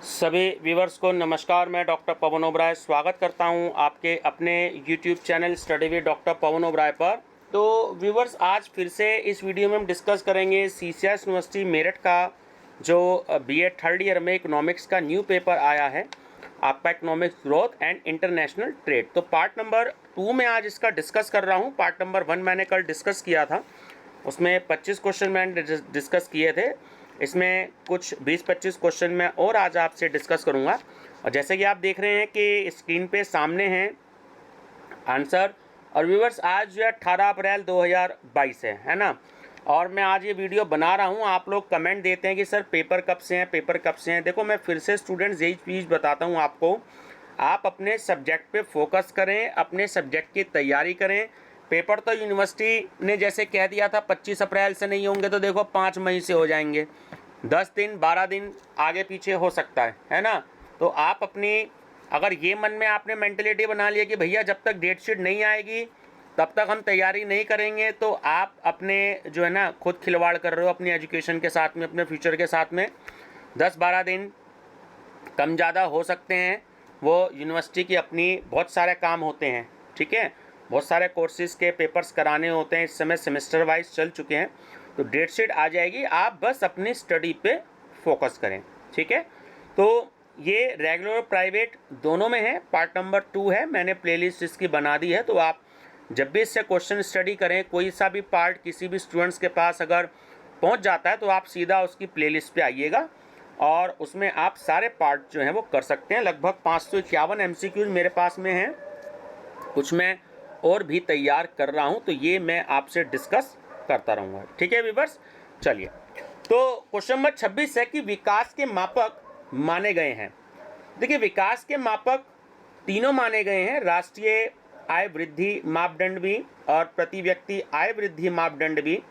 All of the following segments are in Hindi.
सभी व्यूवर्स को नमस्कार। मैं डॉक्टर पवन ओबराय स्वागत करता हूं आपके अपने YouTube channel study with doctor Pavan Oberoi पर। तो व्यूवर्स, आज फिर से इस वीडियो में हम डिस्कस करेंगे सीसीएस यूनिवर्सिटी मेरठ का जो बीए थर्ड ईयर में इकोनॉमिक्स का न्यू पेपर आया है, आपका economics growth and international trade. तो पार्ट नंबर 2 में आज इसका डिस्कस कर रहा हूँ। पार्ट नंबर 1 मैंने कल डिस्कस किया था, उसमें 25 क्वेश्चन मैंने डिस्कस किए थे। इसमें कुछ 20-25 क्वेश्चन मैं और आज आपसे डिस्कस करूंगा। और जैसे कि आप देख रहे हैं कि स्क्रीन पे सामने हैं आंसर। और व्यूवर्स, आज जो है 18 अप्रैल 2022 है ना। और मैं आज ये वीडियो बना रहा हूँ। आप लोग कमेंट देते हैं कि सर पेपर कब से हैं, पेपर कब से हैं। देखो, मैं फिर से स्टूडेंट्स यही चीज़ बताता हूँ आपको, आप अपने सब्जेक्ट पे फोकस करें, अपने सब्जेक्ट की तैयारी करें। पेपर तो यूनिवर्सिटी ने जैसे कह दिया था 25 अप्रैल से नहीं होंगे, तो देखो 5 मई से हो जाएंगे। 10 दिन 12 दिन आगे पीछे हो सकता है ना। तो आप अपनी, अगर ये मन में आपने मेंटलिटी बना लिया कि भैया जब तक डेट शीट नहीं आएगी तब तक हम तैयारी नहीं करेंगे, तो आप अपने जो है ना खुद खिलवाड़ कर रहे हो अपनी एजुकेशन के साथ में, अपने फ्यूचर के साथ में। 10-12 दिन कम ज़्यादा हो सकते हैं, वो यूनिवर्सिटी की अपनी बहुत सारे काम होते हैं, ठीक है। बहुत सारे कोर्सेज़ के पेपर्स कराने होते हैं, इस समय सेमेस्टर वाइज चल चुके हैं। तो डेट शीट आ जाएगी, आप बस अपनी स्टडी पे फोकस करें, ठीक है। तो ये रेगुलर और प्राइवेट दोनों में है। पार्ट नंबर 2 है, मैंने प्लेलिस्ट इसकी बना दी है। तो आप जब भी इससे क्वेश्चन स्टडी करें, कोई सा भी पार्ट किसी भी स्टूडेंट्स के पास अगर पहुंच जाता है तो आप सीधा उसकी प्लेलिस्ट पे आइएगा और उसमें आप सारे पार्ट जो हैं वो कर सकते हैं। लगभग 551 एमसीक्यूज मेरे पास में हैं, कुछ मैं और भी तैयार कर रहा हूं, तो ये मैं आपसे डिस्कस करता रहूंगा, ठीक है व्यूअर्स। चलिए, तो क्वेश्चन नंबर 26 है कि विकास के मापक माने गए हैं। देखिए, विकास के मापक तीनों माने गए हैं, राष्ट्रीय आय वृद्धि मापदंड भी और प्रति व्यक्ति आय वृद्धि मापदंड भी,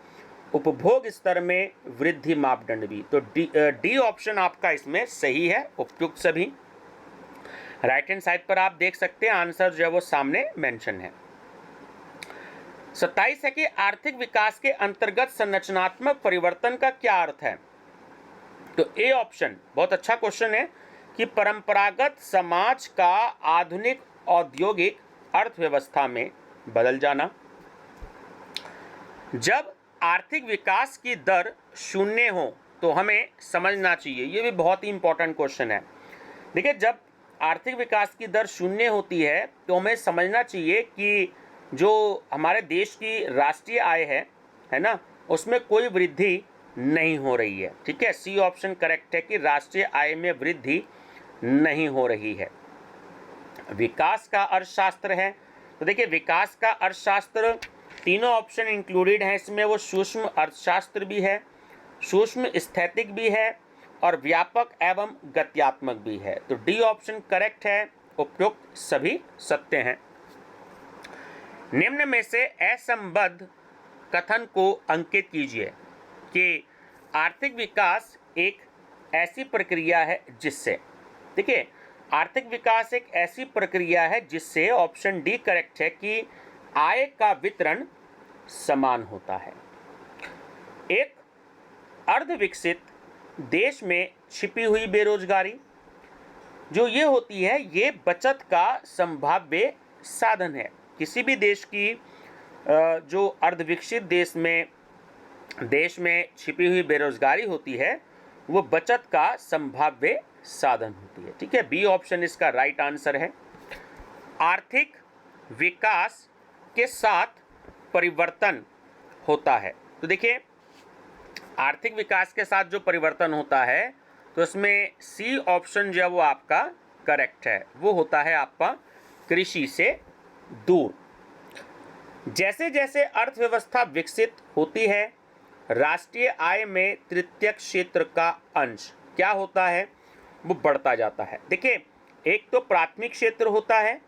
उपभोग स्तर में वृद्धि मापदंड भी। तो डी ऑप्शन आपका इसमें सही है, उपयुक्त सभी। राइट हैंड साइड पर आप देख सकते हैं आंसर जो है वो सामने मेंशन है। 27 है कि आर्थिक विकास के अंतर्गत संरचनात्मक परिवर्तन का क्या अर्थ है। तो ए ऑप्शन बहुत अच्छा क्वेश्चन है कि परंपरागत समाज का आधुनिक औद्योगिक अर्थव्यवस्था में बदल जाना। जब आर्थिक विकास की दर शून्य हो तो हमें समझना चाहिए, ये भी बहुत ही इंपॉर्टेंट क्वेश्चन है। देखिए, जब आर्थिक विकास की दर शून्य होती है तो हमें समझना चाहिए कि जो हमारे देश की राष्ट्रीय आय है ना, उसमें कोई वृद्धि नहीं हो रही है, ठीक है। सी ऑप्शन करेक्ट है कि राष्ट्रीय आय में वृद्धि नहीं हो रही है। विकास का अर्थशास्त्र है, तो देखिए विकास का अर्थशास्त्र तीनों ऑप्शन इंक्लूडेड हैं इसमें। वो सूक्ष्म अर्थशास्त्र भी है, सूक्ष्म स्थैतिक भी है और व्यापक एवं गत्यात्मक भी है। तो डी ऑप्शन करेक्ट है, उपयुक्त सभी सत्य हैं। निम्न में से असंबद्ध कथन को अंकित कीजिए कि आर्थिक विकास एक ऐसी प्रक्रिया है जिससे, देखिए आर्थिक विकास एक ऐसी प्रक्रिया है जिससे, ऑप्शन डी करेक्ट है, कि आय का वितरण समान होता है। एक अर्धविकसित देश में छिपी हुई बेरोजगारी जो ये होती है, ये बचत का संभाव्य साधन है। किसी भी देश की जो अर्धविकसित देश में छिपी हुई बेरोजगारी होती है, वो बचत का संभाव्य साधन होती है, ठीक है। बी ऑप्शन इसका राइट आंसर है। आर्थिक विकास के साथ परिवर्तन होता है, तो देखिए आर्थिक विकास के साथ जो परिवर्तन होता है, तो इसमें सी ऑप्शन जो है वो आपका करेक्ट है, वो होता है आपका कृषि से दूर। जैसे जैसे अर्थव्यवस्था विकसित होती है, राष्ट्रीय आय में तृतीय क्षेत्र का अंश क्या होता है, वो बढ़ता जाता है। देखिए, एक तो प्राथमिक क्षेत्र होता है,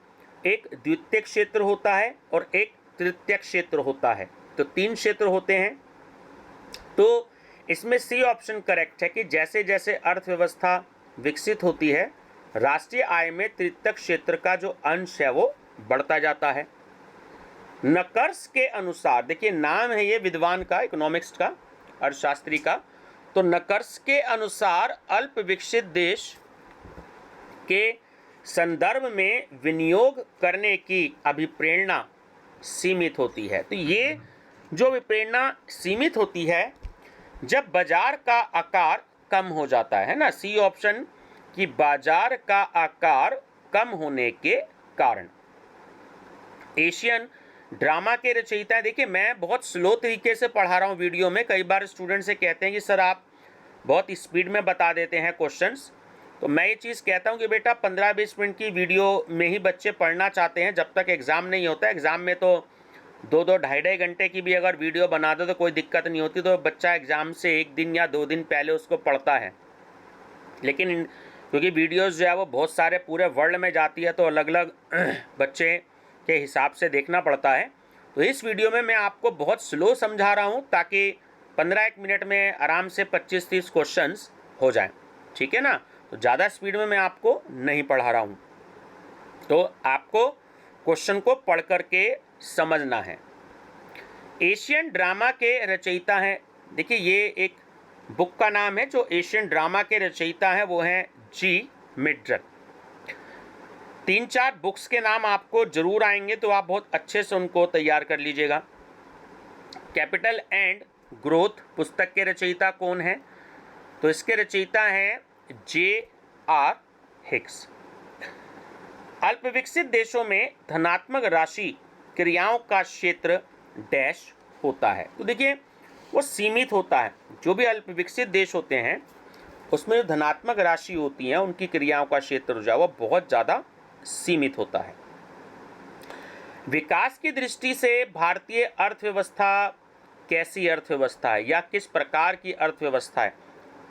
एक द्वितीय क्षेत्र होता है और एक तृतीय क्षेत्र होता है। तो 3 क्षेत्र होते हैं। तो इसमें सी ऑप्शन करेक्ट है कि जैसे जैसे अर्थव्यवस्था विकसित होती है, राष्ट्रीय आय में तृतीय क्षेत्र का जो अंश है वो बढ़ता जाता है। नकर्स के अनुसार, देखिए नाम है ये विद्वान का, इकोनॉमिक्स का, अर्थशास्त्री का। तो नकर्स के अनुसार अल्प विकसित देश के संदर्भ में विनियोग करने की अभिप्रेरणा सीमित होती है। तो ये जो अभिप्रेरणा सीमित होती है जब बाजार का आकार कम हो जाता है ना, सी ऑप्शन, कि बाजार का आकार कम होने के कारण। एशियन ड्रामा के रचयिता, देखिए मैं बहुत स्लो तरीके से पढ़ा रहा हूँ वीडियो में, कई बार स्टूडेंट से कहते हैं कि सर आप बहुत स्पीड में बता देते हैं क्वेश्चंस, तो मैं ये चीज़ कहता हूँ कि बेटा 15-20 मिनट की वीडियो में ही बच्चे पढ़ना चाहते हैं, जब तक एग्ज़ाम नहीं होता। एग्ज़ाम में तो 2-2 ढाई घंटे की भी अगर वीडियो बना दो तो कोई दिक्कत नहीं होती, तो बच्चा एग्ज़ाम से 1 दिन या 2 दिन पहले उसको पढ़ता है। लेकिन क्योंकि वीडियोस जो है वो बहुत सारे पूरे वर्ल्ड में जाती है, तो अलग अलग बच्चे के हिसाब से देखना पड़ता है। तो इस वीडियो में मैं आपको बहुत स्लो समझा रहा हूँ ताकि 15-1 मिनट में आराम से 25-30 क्वेश्चंस हो जाएं, ठीक है ना। तो ज़्यादा स्पीड में मैं आपको नहीं पढ़ा रहा हूँ, तो आपको क्वेश्चन को पढ़ करके समझना है। एशियन ड्रामा के रचयिता हैं, देखिए ये एक बुक का नाम है, जो एशियन ड्रामा के रचयिता हैं वो हैं जी मिड्रक। 3-4 बुक्स के नाम आपको जरूर आएंगे, तो आप बहुत अच्छे से उनको तैयार कर लीजिएगा। कैपिटल एंड ग्रोथ पुस्तक के रचयिता कौन है? तो इसके रचयिता हैं J.R. हिक्स। अल्पविकसित देशों में धनात्मक राशि क्रियाओं का क्षेत्र डैश होता है। तो देखिए वो सीमित होता है, जो भी अल्पविकसित देश होते हैं उसमें जो धनात्मक राशि होती है उनकी क्रियाओं का क्षेत्र जो है वो बहुत ज़्यादा सीमित होता है। विकास की दृष्टि से भारतीय अर्थव्यवस्था कैसी अर्थव्यवस्था है या किस प्रकार की अर्थव्यवस्था है?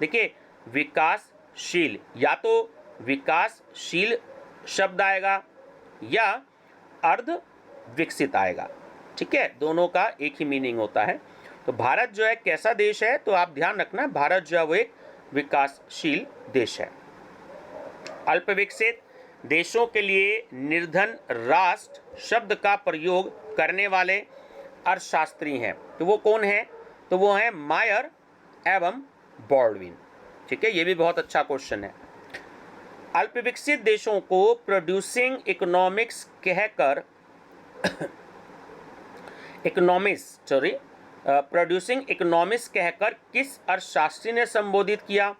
देखिए विकासशील, या तो विकासशील शब्द आएगा या अर्ध विकसित आएगा, ठीक है, दोनों का एक ही मीनिंग होता है। तो भारत जो है कैसा देश है? तो आप ध्यान रखना, भारत जो है वो एक विकासशील देश है। अल्पविकसित देशों के लिए निर्धन राष्ट्र शब्द का प्रयोग करने वाले अर्थशास्त्री हैं, तो वो कौन है? तो वो हैं मायर एवं बॉल्डविन, ठीक है, ये भी बहुत अच्छा क्वेश्चन है। अल्पविकसित देशों को प्रोड्यूसिंग इकोनॉमिक्स कहकर प्रोड्यूसिंग इकोनॉमिक्स कहकर किस अर्थशास्त्री ने संबोधित किया?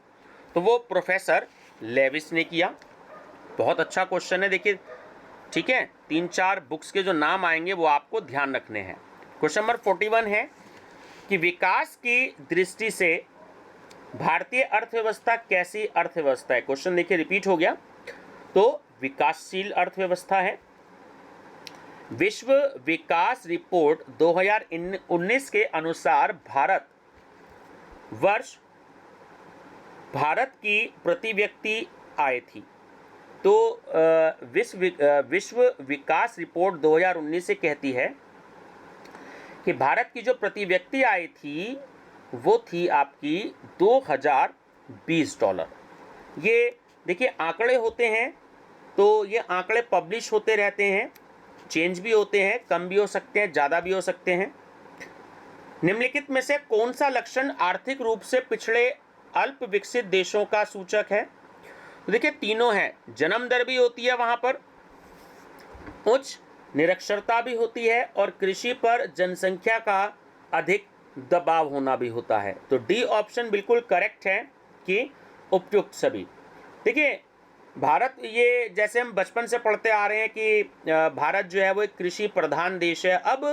तो वो प्रोफेसर लेविस ने किया। बहुत अच्छा क्वेश्चन है, देखिए, ठीक है। 3-4 बुक्स के जो नाम आएंगे वो आपको ध्यान रखने हैं। क्वेश्चन नंबर 41 है कि विकास की दृष्टि से भारतीय अर्थव्यवस्था कैसी अर्थव्यवस्था है? क्वेश्चन देखिए रिपीट हो गया, तो विकासशील अर्थव्यवस्था है। विश्व विकास रिपोर्ट 2019 के अनुसार भारत की प्रति व्यक्ति आय थी। तो विश्व विकास रिपोर्ट 2019 से कहती है कि भारत की जो प्रति व्यक्ति आय थी वो थी आपकी $2020। ये देखिए आंकड़े होते हैं, तो ये आंकड़े पब्लिश होते रहते हैं, चेंज भी होते हैं, कम भी हो सकते हैं, ज़्यादा भी हो सकते हैं। निम्नलिखित में से कौन सा लक्षण आर्थिक रूप से पिछड़े अल्प विकसित देशों का सूचक है? तो देखिए तीनों हैं, जन्म दर भी होती है वहाँ पर, उच्च निरक्षरता भी होती है और कृषि पर जनसंख्या का अधिक दबाव होना भी होता है। तो डी ऑप्शन बिल्कुल करेक्ट है कि उपयुक्त सभी। देखिए भारत, ये जैसे हम बचपन से पढ़ते आ रहे हैं कि भारत जो है वो एक कृषि प्रधान देश है। अब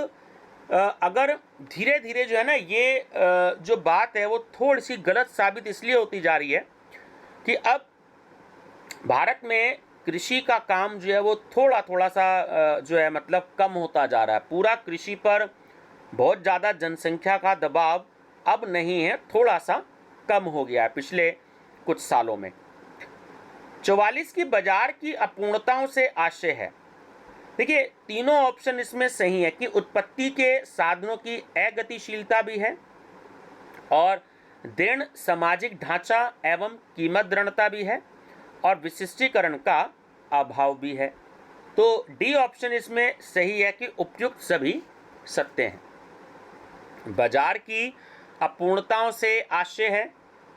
अगर धीरे धीरे जो है ना ये जो बात है वो थोड़ी सी गलत साबित इसलिए होती जा रही है कि अब भारत में कृषि का काम जो है वो थोड़ा सा जो है मतलब कम होता जा रहा है। पूरा कृषि पर बहुत ज़्यादा जनसंख्या का दबाव अब नहीं है, थोड़ा सा कम हो गया है पिछले कुछ सालों में। 44 की बाजार की अपूर्णताओं से आशय है। देखिए तीनों ऑप्शन इसमें सही है कि उत्पत्ति के साधनों की अगतिशीलता भी है और दृढ़ सामाजिक ढांचा एवं कीमत दृढ़ता भी है और विशिष्टीकरण का अभाव भी है। तो डी ऑप्शन इसमें सही है कि उपयुक्त सभी सत्य हैं। बाजार की अपूर्णताओं से आशय है,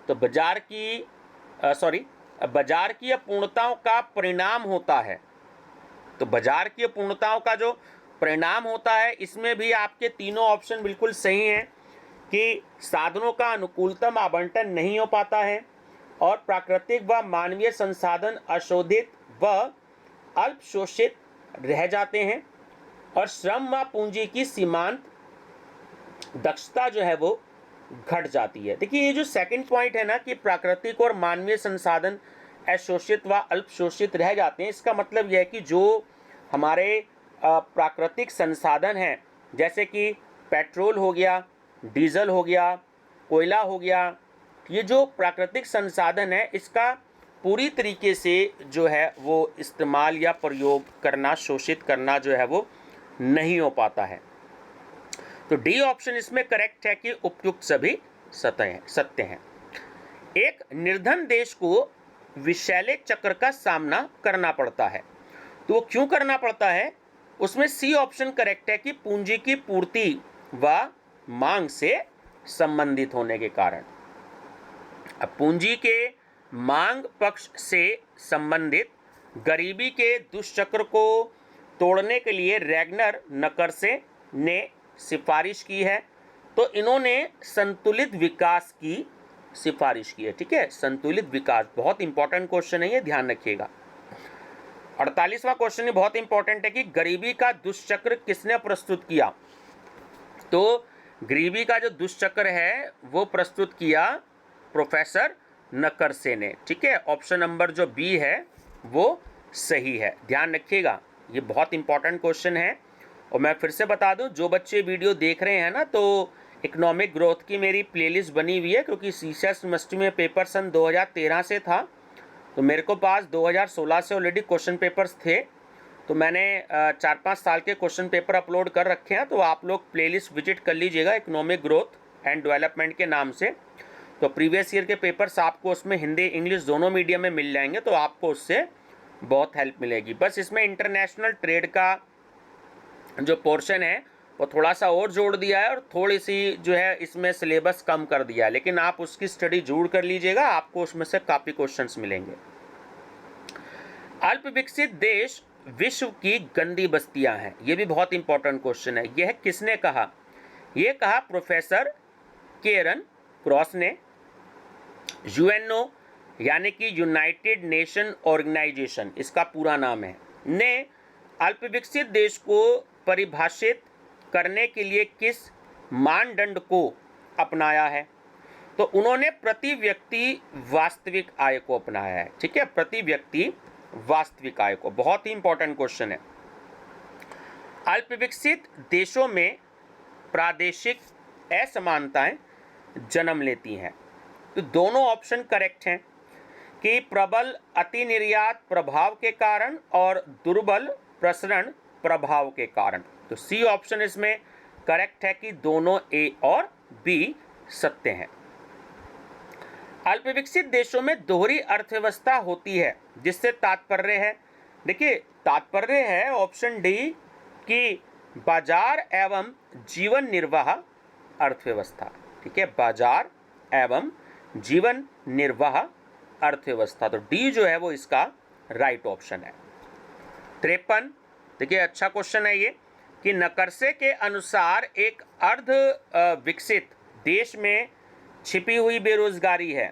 तो बाजार की बाजार की अपूर्णताओं का परिणाम होता है। तो बाजार की अपूर्णताओं का जो परिणाम होता है, इसमें भी आपके तीनों ऑप्शन बिल्कुल सही हैं कि साधनों का अनुकूलतम आवंटन नहीं हो पाता है और प्राकृतिक व मानवीय संसाधन अशोधित व अल्पशोषित रह जाते हैं और श्रम व पूंजी की सीमांत दक्षता जो है वो घट जाती है। देखिए, ये जो सेकंड पॉइंट है ना कि प्राकृतिक और मानवीय संसाधन अशोषित व अल्पशोषित रह जाते हैं, इसका मतलब यह है कि जो हमारे प्राकृतिक संसाधन हैं, जैसे कि पेट्रोल हो गया, डीजल हो गया, कोयला हो गया, ये जो प्राकृतिक संसाधन है, इसका पूरी तरीके से जो है वो इस्तेमाल या प्रयोग करना, शोषित करना जो है वो नहीं हो पाता है। तो डी ऑप्शन इसमें करेक्ट है कि उपयुक्त सभी सत्य हैं। एक निर्धन देश को विषैले चक्र का सामना करना पड़ता है, तो वो क्यों करना पड़ता है? उसमें सी ऑप्शन करेक्ट है कि पूंजी की पूर्ति व मांग से संबंधित होने के कारण। अब पूंजी के मांग पक्ष से संबंधित गरीबी के दुष्चक्र को तोड़ने के लिए रैगनर नकरसे ने सिफारिश की है। तो इन्होंने संतुलित विकास की सिफारिश की है। ठीक है, संतुलित विकास बहुत इंपॉर्टेंट क्वेश्चन है, ये ध्यान रखिएगा। 48वां क्वेश्चन ये बहुत इंपॉर्टेंट है कि गरीबी का दुष्चक्र किसने प्रस्तुत किया? तो गरीबी का जो दुष्चक्र है वो प्रस्तुत किया प्रोफेसर नकरसे ने। ठीक है, ऑप्शन नंबर जो बी है वो सही है, ध्यान रखिएगा, ये बहुत इंपॉर्टेंट क्वेश्चन है। और मैं फिर से बता दूं, जो बच्चे वीडियो देख रहे हैं ना, तो इकोनॉमिक ग्रोथ की मेरी प्लेलिस्ट बनी हुई है, क्योंकि सीसीएस यूनिवर्सिटी में पेपर सन 2013 से था, तो मेरे को पास 2016 से ऑलरेडी क्वेश्चन पेपर्स थे, तो मैंने 4-5 साल के क्वेश्चन पेपर अपलोड कर रखे हैं। तो आप लोग प्लेलिस्ट विजिट कर लीजिएगा इकोनॉमिक ग्रोथ एंड डेवलपमेंट के नाम से। तो प्रीवियस ईयर के पेपर्स आपको उसमें हिंदी इंग्लिश दोनों मीडियम में मिल जाएंगे, तो आपको उससे बहुत हेल्प मिलेगी। बस इसमें इंटरनेशनल ट्रेड का जो पोर्शन है वो थोड़ा सा और जोड़ दिया है और थोड़ी सी जो है इसमें सिलेबस कम कर दिया है, लेकिन आप उसकी स्टडी जरूर कर लीजिएगा, आपको उसमें से काफ़ी क्वेश्चंस मिलेंगे। अल्प विकसित देश विश्व की गंदी बस्तियां हैं, ये भी बहुत इंपॉर्टेंट क्वेश्चन है। यह किसने कहा? यह कहा प्रोफेसर केरन क्रॉस ने। यूएनओ यानी कि यूनाइटेड नेशन ऑर्गेनाइजेशन, इसका पूरा नाम है, ने अल्प विकसित देश को परिभाषित करने के लिए किस मानदंड को अपनाया है? तो उन्होंने प्रति व्यक्ति वास्तविक आय को अपनाया है। ठीक है, प्रति व्यक्ति वास्तविक आय को, बहुत ही इंपॉर्टेंट क्वेश्चन है। अल्प विकसित देशों में प्रादेशिक असमानताएं जन्म लेती हैं। तो दोनों ऑप्शन करेक्ट हैं कि प्रबल अतिनिर्यात प्रभाव के कारण और दुर्बल प्रसरण प्रभाव के कारण। तो सी ऑप्शन इसमें करेक्ट है कि दोनों ए और बी सत्य हैं। अल्प विकसित देशों में दोहरी अर्थव्यवस्था होती है, जिससे तात्पर्य है, देखिए तात्पर्य है ऑप्शन डी कि बाजार एवं जीवन निर्वाह अर्थव्यवस्था। ठीक है, बाजार एवं जीवन निर्वाह अर्थव्यवस्था, तो डी जो है वो इसका राइट ऑप्शन है। 53, देखिए अच्छा क्वेश्चन है ये कि नकरसे के अनुसार एक अर्ध विकसित देश में छिपी हुई बेरोजगारी है,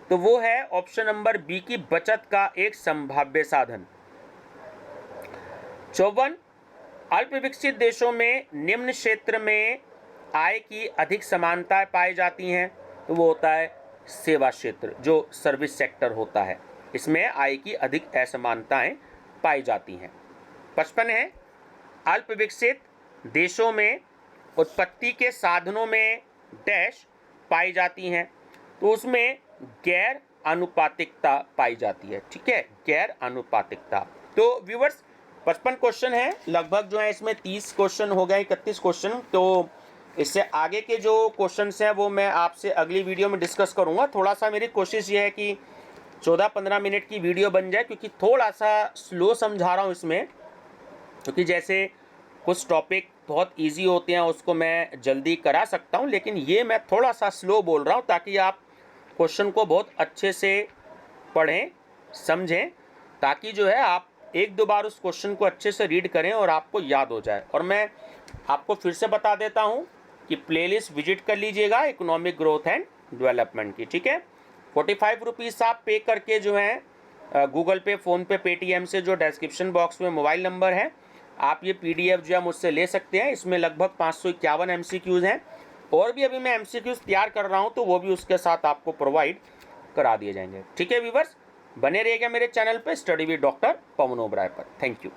तो वो है ऑप्शन नंबर बी की बचत का एक संभाव्य साधन। 54, अल्प विकसित देशों में निम्न क्षेत्र में आय की अधिक समानताएं पाई जाती हैं, तो वो होता है सेवा क्षेत्र, जो सर्विस सेक्टर होता है, इसमें आय की अधिक असमानताएं पाई जाती हैं। 55 है, अल्प विकसित देशों में उत्पत्ति के साधनों में डैश पाई जाती हैं, तो उसमें गैर अनुपातिकता पाई जाती है। ठीक है, गैर अनुपातिकता। तो व्यूअर्स 55 क्वेश्चन है, लगभग जो है इसमें 30 क्वेश्चन हो गए, 31 क्वेश्चन। तो इससे आगे के जो क्वेश्चंस हैं वो मैं आपसे अगली वीडियो में डिस्कस करूंगा। थोड़ा सा मेरी कोशिश ये है कि 14-15 मिनट की वीडियो बन जाए, क्योंकि थोड़ा सा स्लो समझा रहा हूँ इसमें, क्योंकि जैसे कुछ टॉपिक बहुत इजी होते हैं उसको मैं जल्दी करा सकता हूँ, लेकिन ये मैं थोड़ा सा स्लो बोल रहा हूँ ताकि आप क्वेश्चन को बहुत अच्छे से पढ़ें, समझें, ताकि जो है आप एक दो बार उस क्वेश्चन को अच्छे से रीड करें और आपको याद हो जाए। और मैं आपको फिर से बता देता हूं कि प्लेलिस्ट विजिट कर लीजिएगा इकोनॉमिक ग्रोथ एंड डेवलपमेंट की, ठीक है। 45 रुपीज़ आप पे करके जो है गूगल पे, फ़ोनपे, पेटीएम से, जो डिस्क्रिप्शन बॉक्स में मोबाइल नंबर है, आप ये PDF जो है मुझसे ले सकते हैं। इसमें लगभग 551 MCQs हैं, और भी अभी मैं MCQs तैयार कर रहा हूँ, तो वो भी उसके साथ आपको प्रोवाइड करा दिए जाएंगे, ठीक है व्यूवर्स। बने रहिएगा मेरे चैनल पे study with doctor Pavan Oberoi पर। Thank you.